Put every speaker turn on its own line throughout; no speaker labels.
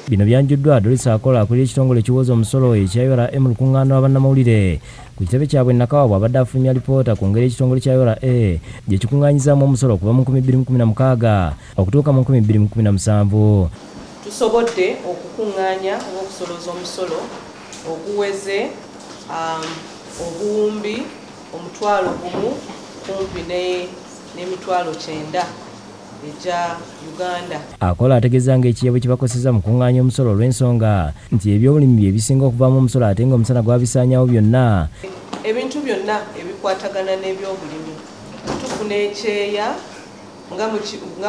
Bino byanjuddwa Dorisa akola akulira ekitongole ekiwoza omusolo ekya URA mu lukungaana lw'abannamawulire ku kitebe kyabwe Nakawa bw'abadde afulumya alipoota ku ngeri ekitongole kya URA gye kikung'aanyizaamu omusolo okuva mu 2016 okutuuka mu 2017.
Tusobodde okukung'aanya oba okusoloza omusolo oguweze obuwumbi 1,000 kumpi n'emitwalo 9 eja Uganda.
Akola ategeeza ng'Ekyeya bwe kibakoseza mu kung'aanya omusolo olw'ensonga nti ebyobulimi bye bisinga okuvaamu omusolo ate ng'omusana gwabisaanyawo byonna.
Ebintu byonna ebikwatagana n'ebyobulimi tufuna Ekyeya nga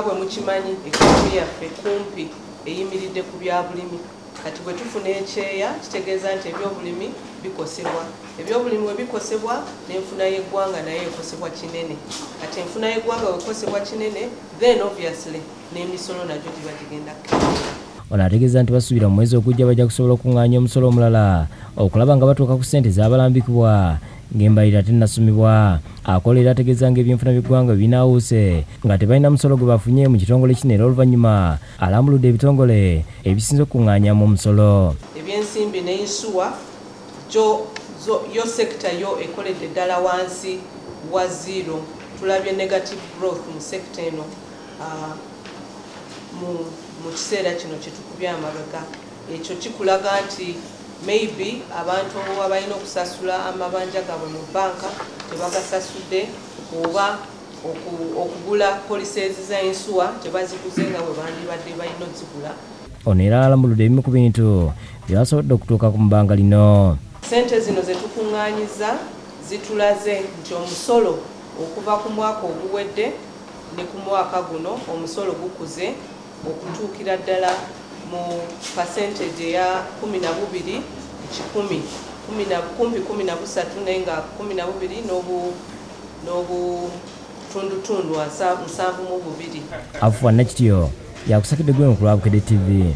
bwe mukimanyi ekonomi yaffe kumpi eyimiridde ku byabulimi. Kati bwe tufuna Ekyeya kitegeeza nti ebyobulimi bikosebwa. Ebyobulimi bwe bikosebwa n'enfuna y'eggwanga nayo ekosebwa kinene. Kati enfuna y'eggwanga bwe ekosebwa kinene, then obviously n'emisolo nagyo giba gigenda kukendeera.
Ono ategeeza nti basuubira mu mwezi ogujja bajja kusobola okung'aanya omusolo omulala okulaba nga batuuka ku ssente z'abalambikibwa ng'embalirira tennasumibwa. Akola era ategeeza ng'ebyenfuna by'eggwanga binaawuuse nga tebalina musolo gwe bafunye mu kitongole kino era oluvannyuma alambuludde ebitongole ebisinze okukung'aanyaamu omusolo.
Ebyensimbi n'ensuwa yo sekita yo ekoledde ddala wansi wa zero. Tulabye negative growth mu sekita eno mu kiseera kino kye tukubye amabega. Ekyo kikulaga nti maybe abantu abalina okusasula amabanja gaabwe mu bbanka tebagasasudde oba okugula policies z'ensuwa tebaziguze nga bwe bandibadde balina ozzigula.
Ono era alambuludde ebimu ku bintu bye basobodde okutuuka ku bbanga lino.
Ssente zino ze tukung'aanyiza zitulaze nti omusolo okuva ku mwaka oguwedde ne ku mwaka guno omusolo gukuze okutuukira ddala mu percentage eya 12 kumpi 13 naye nga 12 n'obutundutundu 7.2.
Afuwa Nakityo yakusakidde gwe mu Bukedde TV.